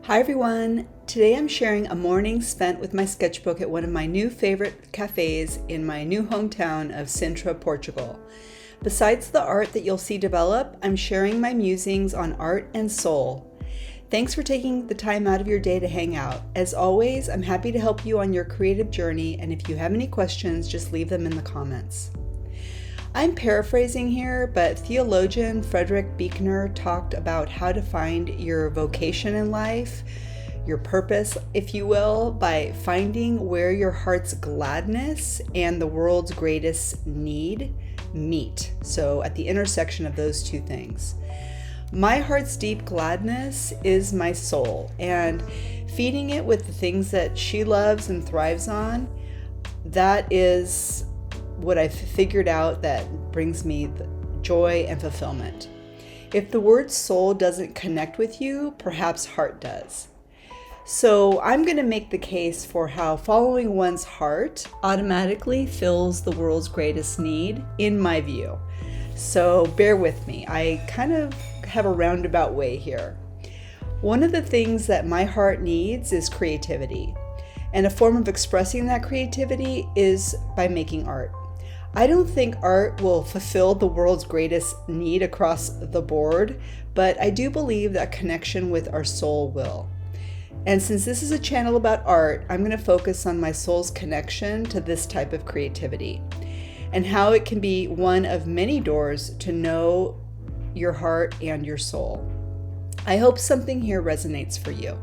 Hi everyone! Today I'm sharing a morning spent with my sketchbook at one of my new favorite cafes in my new hometown of Sintra, Portugal. Besides the art that you'll see develop, I'm sharing my musings on art and soul. Thanks for taking the time out of your day to hang out. As always, I'm happy to help you on your creative journey, and if you have any questions, just leave them in the comments. I'm paraphrasing here, but theologian Frederick Buechner talked about how to find your vocation in life, your purpose, if you will, by finding where your heart's gladness and the world's greatest need meet. So at the intersection of those two things. My heart's deep gladness is my soul, and feeding it with the things that she loves and thrives on, that is what I've figured out that brings me joy and fulfillment. If the word soul doesn't connect with you, perhaps heart does. So I'm going to make the case for how following one's heart automatically fills the world's greatest need, in my view. So bear with me. I kind of have a roundabout way here. One of the things that my heart needs is creativity. And a form of expressing that creativity is by making art. I don't think art will fulfill the world's greatest need across the board, but I do believe that connection with our soul will. And since this is a channel about art, I'm going to focus on my soul's connection to this type of creativity and how it can be one of many doors to know your heart and your soul. I hope something here resonates for you.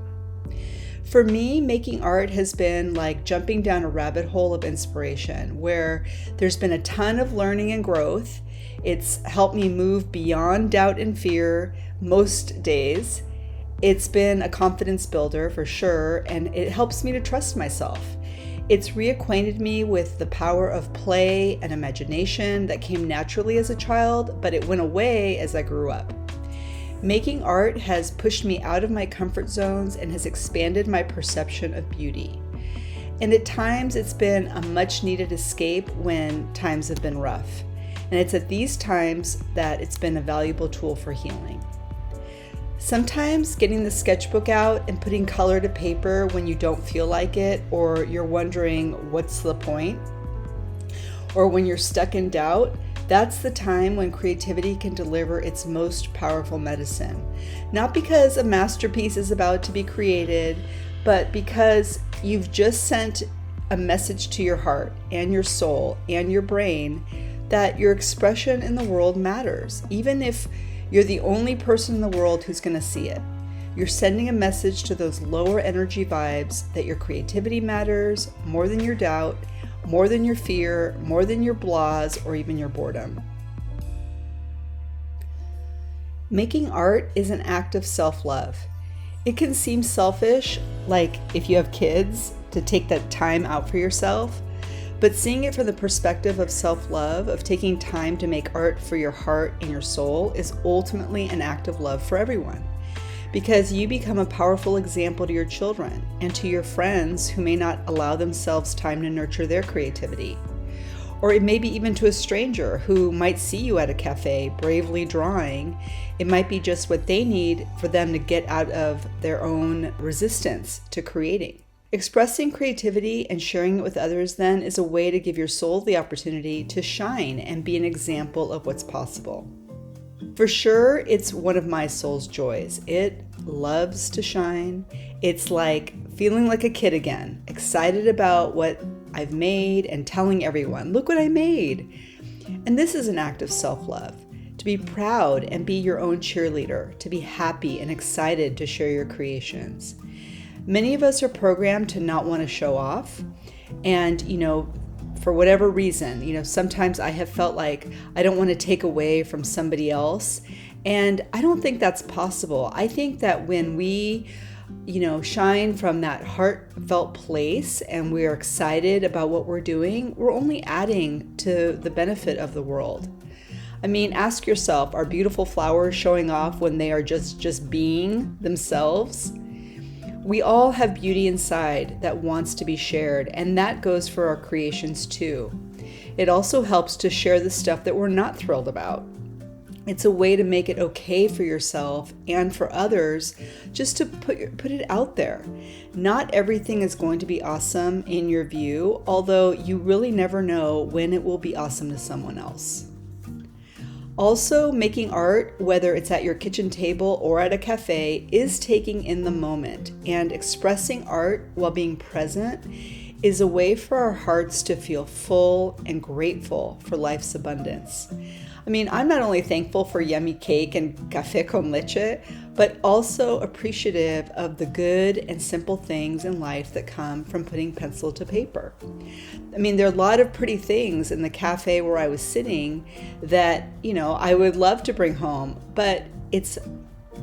For me, making art has been like jumping down a rabbit hole of inspiration where there's been a ton of learning and growth. It's helped me move beyond doubt and fear most days. It's been a confidence builder for sure, and it helps me to trust myself. It's reacquainted me with the power of play and imagination that came naturally as a child, but it went away as I grew up. Making art has pushed me out of my comfort zones and has expanded my perception of beauty. And at times it's been a much needed escape when times have been rough. And it's at these times that it's been a valuable tool for healing. Sometimes getting the sketchbook out and putting color to paper when you don't feel like it, or you're wondering what's the point, or when you're stuck in doubt, that's the time when creativity can deliver its most powerful medicine. Not because a masterpiece is about to be created, but because you've just sent a message to your heart and your soul and your brain that your expression in the world matters, even if you're the only person in the world who's going to see it. You're sending a message to those lower energy vibes that your creativity matters more than your doubt, more than your fear, more than your blahs, or even your boredom. Making art is an act of self-love. It can seem selfish, like if you have kids, to take that time out for yourself, but seeing it from the perspective of self-love, of taking time to make art for your heart and your soul, is ultimately an act of love for everyone. Because you become a powerful example to your children and to your friends who may not allow themselves time to nurture their creativity. Or it may be even to a stranger who might see you at a cafe bravely drawing. It might be just what they need for them to get out of their own resistance to creating. Expressing creativity and sharing it with others then is a way to give your soul the opportunity to shine and be an example of what's possible. For sure, it's one of my soul's joys. It loves to shine. It's like feeling like a kid again, excited about what I've made and telling everyone, look what I made. And this is an act of self-love, to be proud and be your own cheerleader, to be happy and excited to share your creations. Many of us are programmed to not want to show off, and for whatever reason, sometimes I have felt like I don't want to take away from somebody else. And I don't think that's possible. I think that when we, shine from that heartfelt place and we're excited about what we're doing, we're only adding to the benefit of the world. I mean, ask yourself, are beautiful flowers showing off when they are just being themselves? We all have beauty inside that wants to be shared, and that goes for our creations too. It also helps to share the stuff that we're not thrilled about. It's a way to make it okay for yourself and for others, just to put it out there. Not everything is going to be awesome in your view, although you really never know when it will be awesome to someone else. Also, making art, whether it's at your kitchen table or at a cafe, is taking in the moment, and expressing art while being present is a way for our hearts to feel full and grateful for life's abundance. I mean, I'm not only thankful for yummy cake and café con leche, but also appreciative of the good and simple things in life that come from putting pencil to paper. I mean, there are a lot of pretty things in the cafe where I was sitting that, I would love to bring home, but it's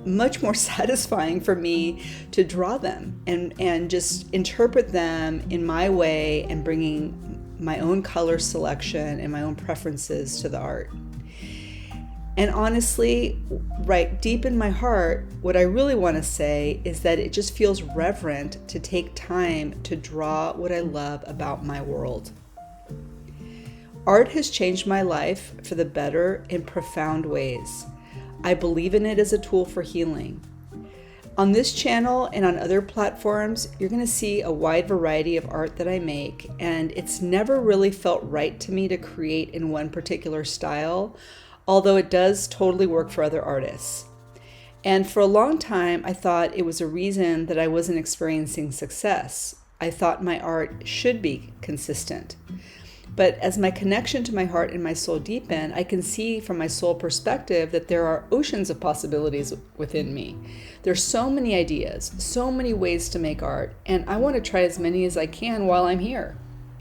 much more satisfying for me to draw them and just interpret them in my way and bringing my own color selection and my own preferences to the art. And honestly, right deep in my heart, what I really want to say is that it just feels reverent to take time to draw what I love about my world. Art has changed my life for the better in profound ways. I believe in it as a tool for healing. On this channel and on other platforms, you're going to see a wide variety of art that I make, and it's never really felt right to me to create in one particular style, although it does totally work for other artists. And for a long time, I thought it was a reason that I wasn't experiencing success. I thought my art should be consistent. But as my connection to my heart and my soul deepen, I can see from my soul perspective that there are oceans of possibilities within me. There's so many ideas, so many ways to make art, and I want to try as many as I can while I'm here.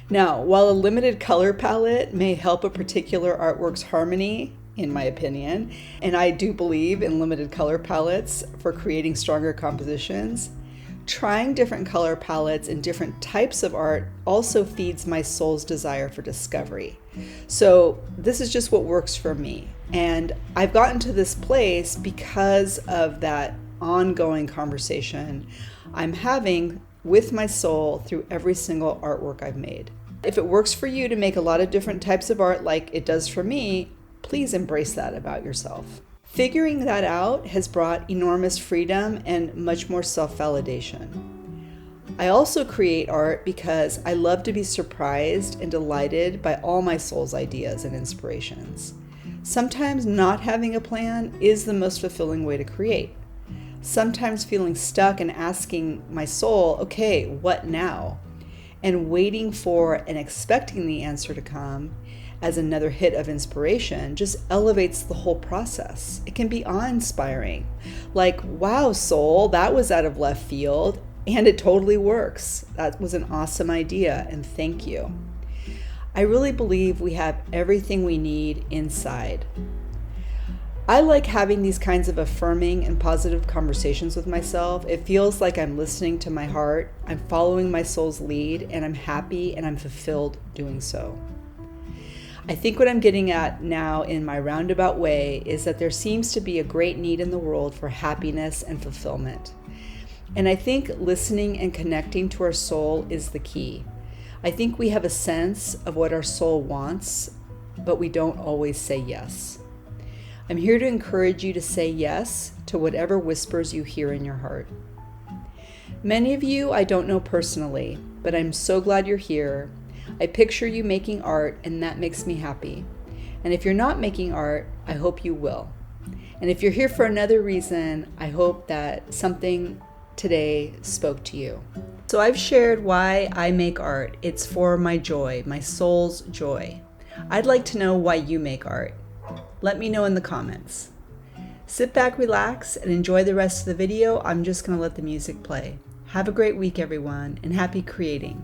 Now, while a limited color palette may help a particular artwork's harmony, in my opinion, and I do believe in limited color palettes for creating stronger compositions, trying different color palettes and different types of art also feeds my soul's desire for discovery. So this is just what works for me. And I've gotten to this place because of that ongoing conversation I'm having with my soul through every single artwork I've made. If it works for you to make a lot of different types of art like it does for me, please embrace that about yourself. Figuring that out has brought enormous freedom and much more self-validation. I also create art because I love to be surprised and delighted by all my soul's ideas and inspirations. Sometimes not having a plan is the most fulfilling way to create. Sometimes feeling stuck and asking my soul, okay, what now? And waiting for and expecting the answer to come as another hit of inspiration just elevates the whole process. It can be awe-inspiring. Like, wow, soul, that was out of left field, and it totally works. That was an awesome idea, and thank you. I really believe we have everything we need inside. I like having these kinds of affirming and positive conversations with myself. It feels like I'm listening to my heart, I'm following my soul's lead, and I'm happy and I'm fulfilled doing so. I think what I'm getting at now in my roundabout way is that there seems to be a great need in the world for happiness and fulfillment. And I think listening and connecting to our soul is the key. I think we have a sense of what our soul wants, but we don't always say yes. I'm here to encourage you to say yes to whatever whispers you hear in your heart. Many of you I don't know personally, but I'm so glad you're here. I picture you making art, and that makes me happy. And if you're not making art, I hope you will. And if you're here for another reason, I hope that something today spoke to you. So I've shared why I make art. It's for my joy, my soul's joy. I'd like to know why you make art. Let me know in the comments. Sit back, relax, and enjoy the rest of the video. I'm just going to let the music play. Have a great week, everyone, and happy creating.